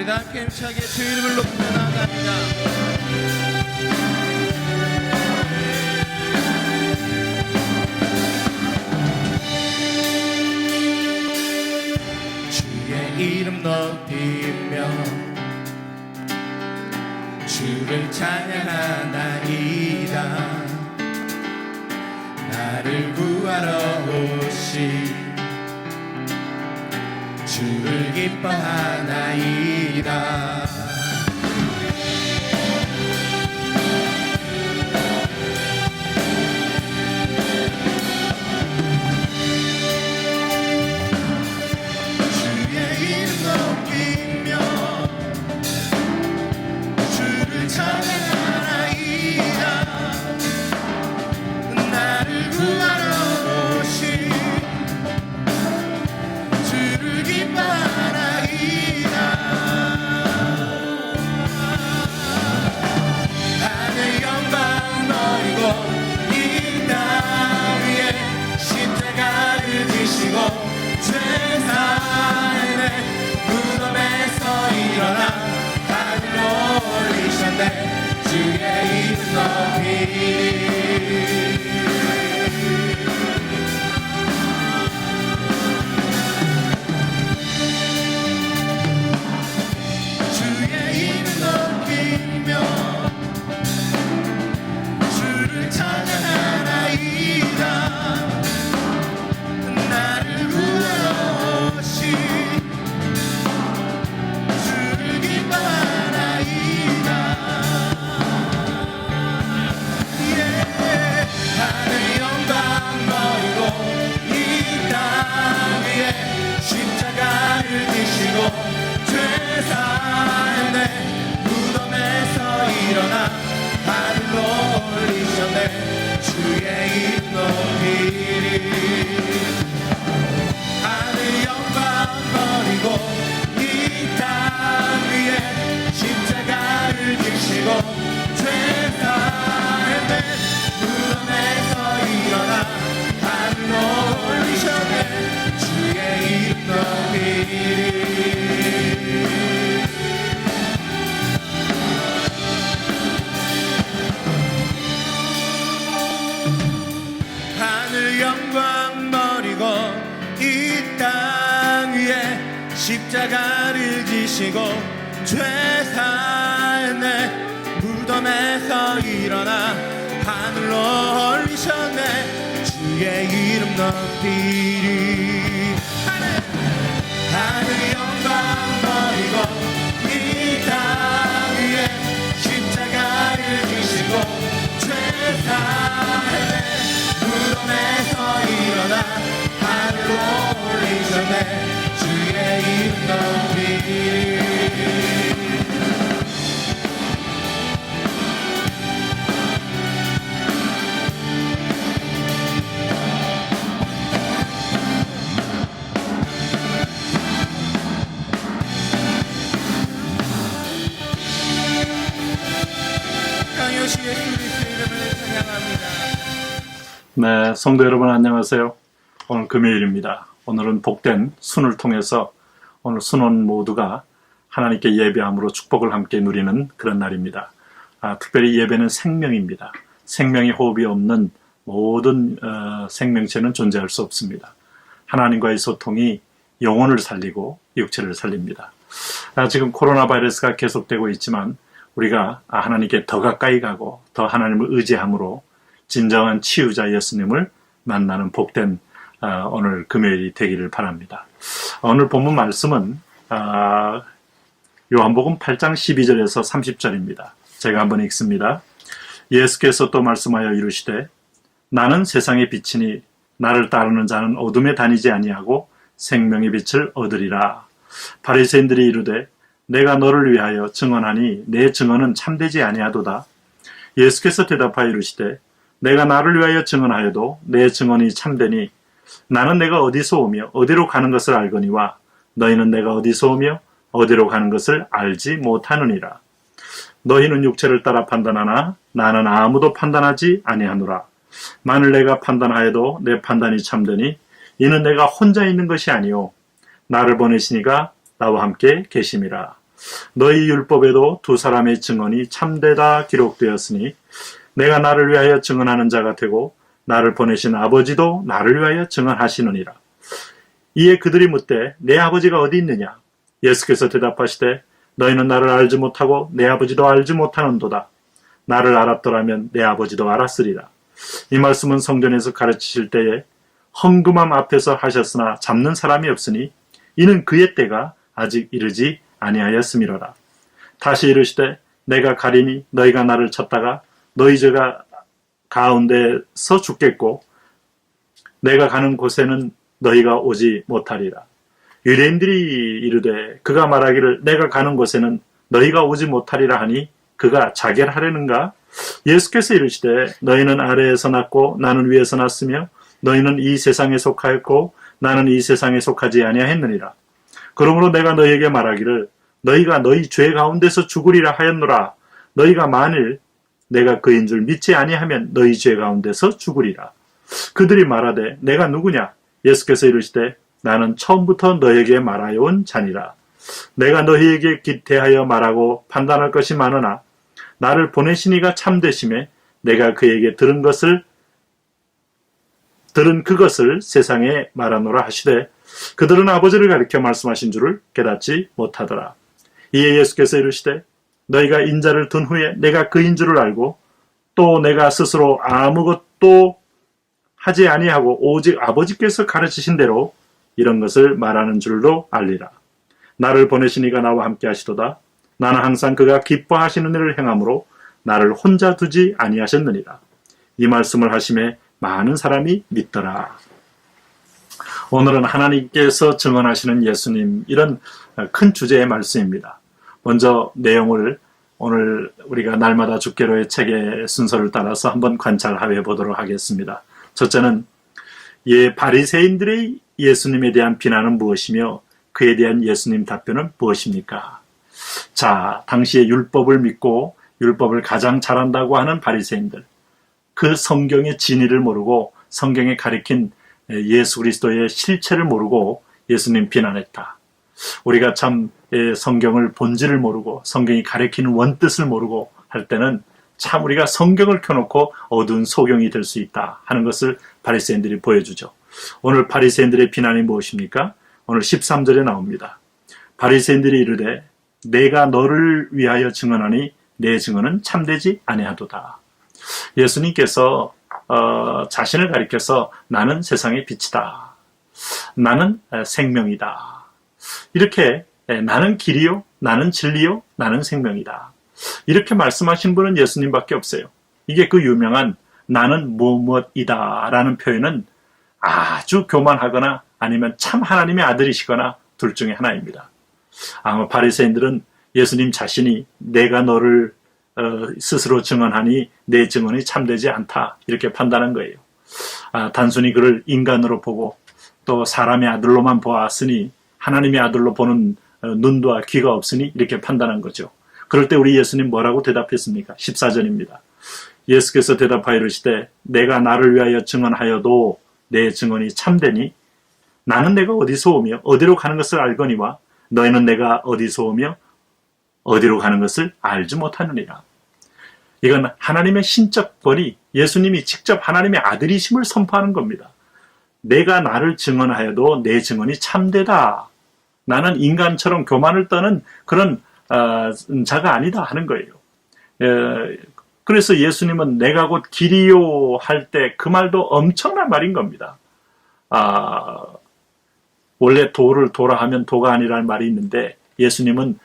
우리 다 함께 힘차게 주 이름을 높여 나아갑니다. 주의 이름 높이며 주를 찬양하나이다. 나를 구하러 오신 주를 기뻐하나이다. 주의 이름 높이며 주를 찬양하나이다. 나를 구하러 오신 주를 기뻐하나이다. 하늘 영광 너리고 이 땅 위에 십자가를 지시고 죄사함의 무덤에서 일어나 하늘로 올리셨네. 주의 이름 높이리. 십자가를 지시고 죄사했네. 무덤에서 일어나 하늘로 올리셨네. 주의 이름 높이리. 하늘 영광 버리고 이 땅 위에 십자가를 지시고 죄사했네. 무덤에서 일어나 하늘로 올리셨네. 주의 이름 높이리. 강요시 예수 그리스도 이름을 찬양합니다. 네, 성도 여러분 안녕하세요. 오늘 금요일입니다. 오늘은 복된 순을 통해서 오늘 순원 모두가 하나님께 예배함으로 축복을 함께 누리는 그런 날입니다. 특별히 예배는 생명입니다. 생명의 호흡이 없는 모든 생명체는 존재할 수 없습니다. 하나님과의 소통이 영혼을 살리고 육체를 살립니다. 지금 코로나 바이러스가 계속되고 있지만 우리가 하나님께 더 가까이 가고 더 하나님을 의지함으로 진정한 치유자 예수님을 만나는 복된 오늘 금요일이 되기를 바랍니다. 오늘 본문 말씀은 요한복음 8장 12절에서 30절입니다. 제가 한번 읽습니다. 예수께서 또 말씀하여 이르시되 나는 세상의 빛이니 나를 따르는 자는 어둠에 다니지 아니하고 생명의 빛을 얻으리라. 바리새인들이 이르되 내가 너를 위하여 증언하니 내 증언은 참되지 아니하도다. 예수께서 대답하여 이르시되 내가 나를 위하여 증언하여도 내 증언이 참되니 나는 내가 어디서 오며 어디로 가는 것을 알거니와 너희는 내가 어디서 오며 어디로 가는 것을 알지 못하느니라. 너희는 육체를 따라 판단하나 나는 아무도 판단하지 아니하노라. 만일 내가 판단하여도 내 판단이 참되니 이는 내가 혼자 있는 것이 아니요 나를 보내시니가 나와 함께 계심이라. 너희 율법에도 두 사람의 증언이 참되다 기록되었으니 내가 나를 위하여 증언하는 자가 되고 나를 보내신 아버지도 나를 위하여 증언하시느니라. 이에 그들이 묻되 내 아버지가 어디 있느냐? 예수께서 대답하시되 너희는 나를 알지 못하고 내 아버지도 알지 못하는도다. 나를 알았더라면 내 아버지도 알았으리라. 이 말씀은 성전에서 가르치실 때에 헝금함 앞에서 하셨으나 잡는 사람이 없으니 이는 그의 때가 아직 이르지 아니하였음이로라. 다시 이르시되 내가 가리니 너희가 나를 찾다가 너희 죄가 가운데서 죽겠고 내가 가는 곳에는 너희가 오지 못하리라. 유대인들이 이르되 그가 말하기를 내가 가는 곳에는 너희가 오지 못하리라 하니 그가 자결하려는가? 예수께서 이르시되 너희는 아래에서 났고 나는 위에서 났으며 너희는 이 세상에 속하였고 나는 이 세상에 속하지 아니하였느니라. 그러므로 내가 너희에게 말하기를 너희가 너희 죄 가운데서 죽으리라 하였노라. 너희가 만일 내가 그인 줄 믿지 아니하면 너희 죄 가운데서 죽으리라. 그들이 말하되 내가 누구냐? 예수께서 이르시되 나는 처음부터 너희에게 말하여 온 자니라. 내가 너희에게 대하여 말하고 판단할 것이 많으나 나를 보내신 이가 참되심에 내가 그에게 들은 그것을 세상에 말하노라 하시되 그들은 아버지를 가리켜 말씀하신 줄을 깨닫지 못하더라. 이에 예수께서 이르시되 너희가 인자를 둔 후에 내가 그인 줄을 알고 또 내가 스스로 아무것도 하지 아니하고 오직 아버지께서 가르치신 대로 이런 것을 말하는 줄로 알리라. 나를 보내신 이가 나와 함께 하시도다. 나는 항상 그가 기뻐하시는 일을 행함으로 나를 혼자 두지 아니하셨느니라. 이 말씀을 하심에 많은 사람이 믿더라. 오늘은 하나님께서 증언하시는 예수님, 이런 큰 주제의 말씀입니다. 먼저 내용을 오늘 우리가 날마다 주께로의 책의 순서를 따라서 한번 관찰해 보도록 하겠습니다. 첫째는 바리새인들의 예수님에 대한 비난은 무엇이며 그에 대한 예수님 답변은 무엇입니까? 자, 당시에 율법을 믿고 율법을 가장 잘한다고 하는 바리새인들, 그 성경의 진리를 모르고 성경에 가리킨 예수 그리스도의 실체를 모르고 예수님 비난했다. 우리가 참 성경을 본질을 모르고 성경이 가리키는 원뜻을 모르고 할 때는 참 우리가 성경을 켜놓고 어두운 소경이 될 수 있다 하는 것을 바리새인들이 보여주죠. 오늘 바리새인들의 비난이 무엇입니까? 오늘 13절에 나옵니다. 바리새인들이 이르되 내가 너를 위하여 증언하니 내 증언은 참되지 아니하도다. 예수님께서 자신을 가리켜서 나는 세상의 빛이다. 나는 생명이다. 이렇게 나는 길이요, 나는 진리요, 나는 생명이다. 이렇게 말씀하신 분은 예수님밖에 없어요. 이게 그 유명한 나는 무엇이다 라는 표현은 아주 교만하거나 아니면 참 하나님의 아들이시거나 둘 중에 하나입니다. 아마 바리새인들은 예수님 자신이 내가 너를 스스로 증언하니 내 증언이 참되지 않다 이렇게 판단한 거예요. 단순히 그를 인간으로 보고 또 사람의 아들로만 보았으니 하나님의 아들로 보는 눈과 귀가 없으니 이렇게 판단한 거죠. 그럴 때 우리 예수님 뭐라고 대답했습니까? 14절입니다. 예수께서 대답하여 이르시되 내가 나를 위하여 증언하여도 내 증언이 참되니 나는 내가 어디서 오며 어디로 가는 것을 알거니와 너희는 내가 어디서 오며 어디로 가는 것을 알지 못하느니라. 이건 하나님의 신적 권위, 예수님이 직접 하나님의 아들이심을 선포하는 겁니다. 내가 나를 증언하여도 내 증언이 참되다. 나는 인간처럼 교만을 떠는 그런 자가 아니다 하는 거예요. 그래서 예수님은 내가 곧 길이요 할 때 그 말도 엄청난 말인 겁니다. 원래 도를 하면 도가 아니라는 말이 있는데 예수님은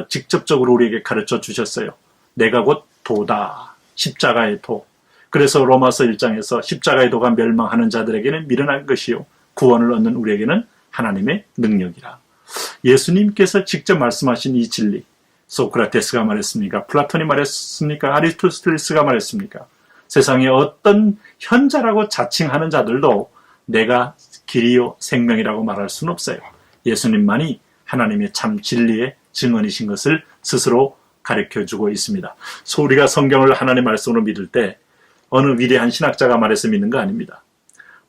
직접적으로 우리에게 가르쳐 주셨어요. 내가 곧 도다. 십자가의 도. 그래서 로마서 1장에서 십자가의 도가 멸망하는 자들에게는 미련한 것이요 구원을 얻는 우리에게는 하나님의 능력이라. 예수님께서 직접 말씀하신 이 진리, 소크라테스가 말했습니까? 플라톤이 말했습니까? 아리스토텔레스가 말했습니까? 세상에 어떤 현자라고 자칭하는 자들도 내가 길이요 생명이라고 말할 수는 없어요. 예수님만이 하나님의 참 진리의 증언이신 것을 스스로 가르쳐주고 있습니다. 우리가 성경을 하나님의 말씀으로 믿을 때 어느 위대한 신학자가 말해서 믿는 거 아닙니다.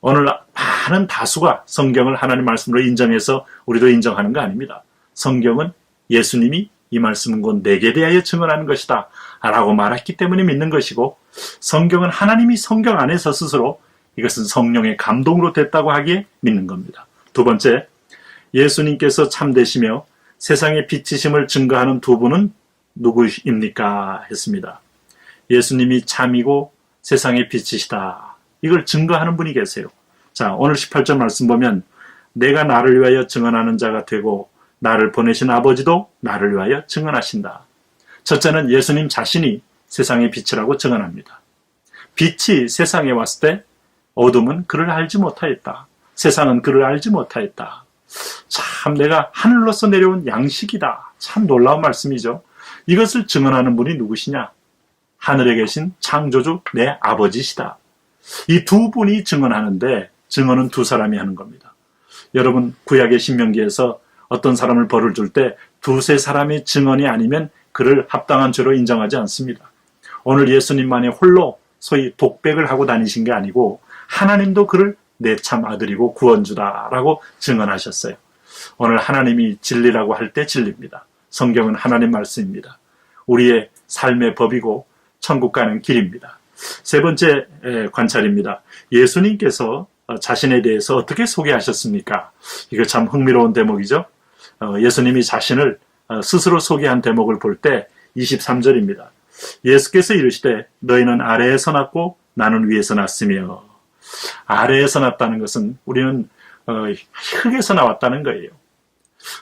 오늘 많은 다수가 성경을 하나님의 말씀으로 인정해서 우리도 인정하는 거 아닙니다. 성경은 예수님이 이 말씀은 곧 내게 대하여 증언하는 것이다 라고 말했기 때문에 믿는 것이고, 성경은 하나님이 성경 안에서 스스로 이것은 성령의 감동으로 됐다고 하기에 믿는 겁니다. 두 번째, 예수님께서 참되시며 세상의 빛이심을 증거하는 두 분은 누구입니까? 했습니다. 예수님이 참이고 세상의 빛이시다. 이걸 증거하는 분이 계세요. 자, 오늘 18절 말씀 보면 내가 나를 위하여 증언하는 자가 되고 나를 보내신 아버지도 나를 위하여 증언하신다. 첫째는 예수님 자신이 세상의 빛이라고 증언합니다. 빛이 세상에 왔을 때 어둠은 그를 알지 못하였다. 세상은 그를 알지 못하였다. 참 내가 하늘로서 내려온 양식이다. 참 놀라운 말씀이죠. 이것을 증언하는 분이 누구시냐? 하늘에 계신 창조주 내 아버지시다. 이 두 분이 증언하는데 증언은 두 사람이 하는 겁니다. 여러분, 구약의 신명기에서 어떤 사람을 벌을 줄 때 두세 사람의 증언이 아니면 그를 합당한 죄로 인정하지 않습니다. 오늘 예수님만이 홀로 소위 독백을 하고 다니신 게 아니고 하나님도 그를 내 참 아들이고 구원주다라고 증언하셨어요. 오늘 하나님이 진리라고 할 때 진리입니다. 성경은 하나님 말씀입니다. 우리의 삶의 법이고 천국 가는 길입니다. 세 번째 관찰입니다. 예수님께서 자신에 대해서 어떻게 소개하셨습니까? 이거 참 흥미로운 대목이죠. 예수님이 자신을 스스로 소개한 대목을 볼 때 23절입니다. 예수께서 이르시되 너희는 아래에서 났고 나는 위에서 났으며. 아래에서 났다는 것은 우리는 흙에서 나왔다는 거예요.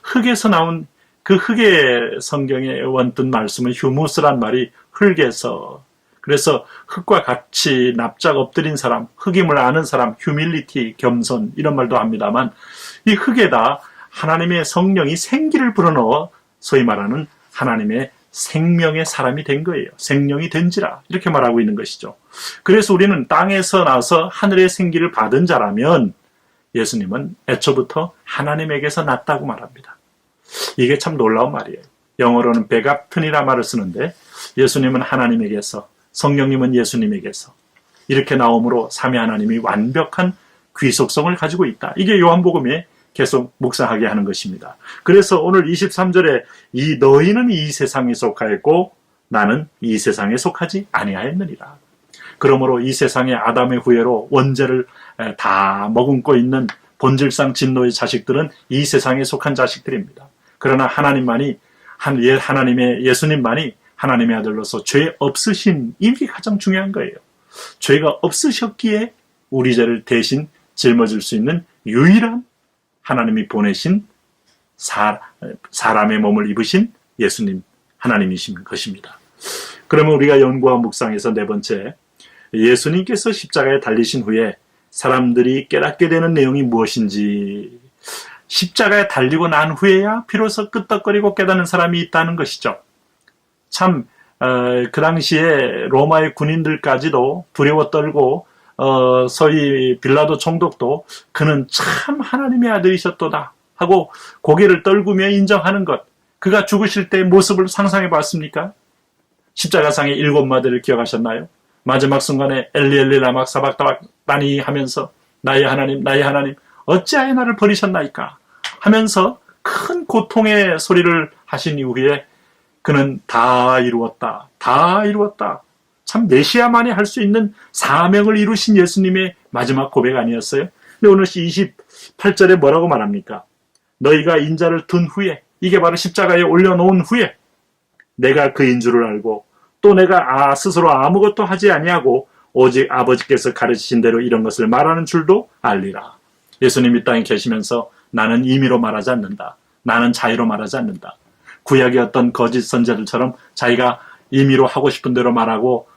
흙에서 나온 그 흙의 성경의 원뜻 말씀은 휴무스란 말이 흙에서, 그래서 흙과 같이 납작 엎드린 사람, 흙임을 아는 사람, 휴밀리티, 겸손 이런 말도 합니다만 이 흙에다 하나님의 성령이 생기를 불어넣어 소위 말하는 하나님의 생명의 사람이 된 거예요. 생명이 된지라 이렇게 말하고 있는 것이죠. 그래서 우리는 땅에서 나서 하늘의 생기를 받은 자라면 예수님은 애초부터 하나님에게서 났다고 말합니다. 이게 참 놀라운 말이에요. 영어로는 베갑튼이라 말을 쓰는데 예수님은 하나님에게서, 성령님은 예수님에게서 이렇게 나옴으로 삼위 하나님이 완벽한 귀속성을 가지고 있다. 이게 요한복음에 계속 묵상하게 하는 것입니다. 그래서 오늘 23절에 이 너희는 이 세상에 속하였고 나는 이 세상에 속하지 아니하였느니라. 그러므로 이 세상의 아담의 후예로 원죄를 다 머금고 있는 본질상 진노의 자식들은 이 세상에 속한 자식들입니다. 그러나 하나님만이, 하나님의 예수님만이 하나님의 아들로서 죄 없으신, 이게 가장 중요한 거예요. 죄가 없으셨기에 우리 죄를 대신 짊어질 수 있는 유일한 하나님이 보내신 사람의 몸을 입으신 예수님, 하나님이신 것입니다. 그러면 우리가 연구한 묵상에서 네 번째, 예수님께서 십자가에 달리신 후에 사람들이 깨닫게 되는 내용이 무엇인지, 십자가에 달리고 난 후에야 비로소 끄떡거리고 깨닫는 사람이 있다는 것이죠. 참 그 당시에 로마의 군인들까지도 두려워 떨고 소위 빌라도 총독도 그는 참 하나님의 아들이셨도다 하고 고개를 떨구며 인정하는 것, 그가 죽으실 때의 모습을 상상해 봤습니까? 십자가상의 7마디를 기억하셨나요? 마지막 순간에 엘리 엘리 라마 사박다니 하면서 나의 하나님 나의 하나님 어찌하여 나를 버리셨나이까 하면서 큰 고통의 소리를 하신 이후에 그는 다 이루었다, 다 이루었다. 참 메시아만이 할 수 있는 사명을 이루신 예수님의 마지막 고백 아니었어요? 근데 오늘 28절에 뭐라고 말합니까? 너희가 인자를 둔 후에, 이게 바로 십자가에 올려놓은 후에 내가 그인 줄을 알고 또 내가 스스로 아무것도 하지 아니하고 오직 아버지께서 가르치신 대로 이런 것을 말하는 줄도 알리라. 예수님이 땅에 계시면서 나는 임의로 말하지 않는다. 나는 자의로 말하지 않는다. 구약의 어떤 거짓 선자들처럼 자기가 임의로 하고 싶은 대로 말하고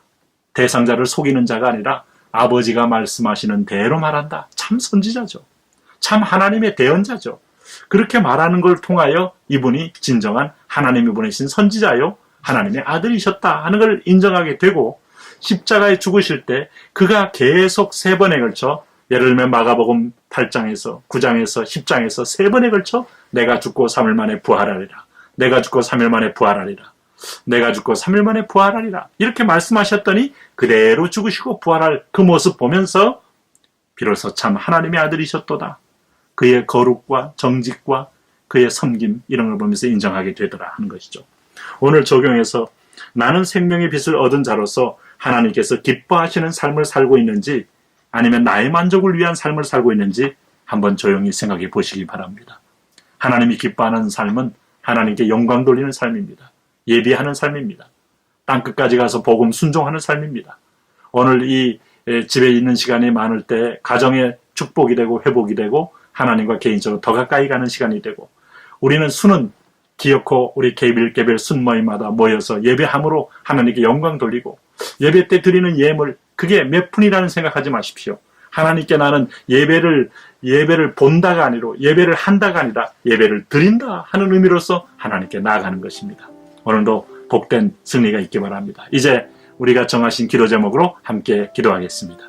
대상자를 속이는 자가 아니라 아버지가 말씀하시는 대로 말한다. 참 선지자죠. 참 하나님의 대언자죠. 그렇게 말하는 걸 통하여 이분이 진정한 하나님이 보내신 선지자요 하나님의 아들이셨다 하는 걸 인정하게 되고, 십자가에 죽으실 때 그가 계속 3번에 걸쳐, 예를 들면 마가복음 8장에서 9장에서 10장에서 3번에 걸쳐 내가 죽고 3일 만에 부활하리라, 내가 죽고 3일 만에 부활하리라, 내가 죽고 3일 만에 부활하리라 이렇게 말씀하셨더니 그대로 죽으시고 부활할 그 모습 보면서 비로소 참 하나님의 아들이셨도다, 그의 거룩과 정직과 그의 섬김 이런 걸 보면서 인정하게 되더라 하는 것이죠. 오늘 적용해서 나는 생명의 빛을 얻은 자로서 하나님께서 기뻐하시는 삶을 살고 있는지 아니면 나의 만족을 위한 삶을 살고 있는지 한번 조용히 생각해 보시기 바랍니다. 하나님이 기뻐하는 삶은 하나님께 영광 돌리는 삶입니다. 예비하는 삶입니다. 땅끝까지 가서 복음 순종하는 삶입니다. 오늘 이 집에 있는 시간이 많을 때 가정의 축복이 되고 회복이 되고 하나님과 개인적으로 더 가까이 가는 시간이 되고 우리는 수는 기어코 우리 개별 순모임마다 모여서 예배함으로 하나님께 영광 돌리고 예배 때 드리는 예물 그게 몇 푼이라는 생각하지 마십시오. 하나님께 나는 예배를 본다가 아니라 예배를 한다가 아니라 예배를 드린다 하는 의미로서 하나님께 나아가는 것입니다. 오늘도 복된 승리가 있기 바랍니다. 이제 우리가 정하신 기도 제목으로 함께 기도하겠습니다.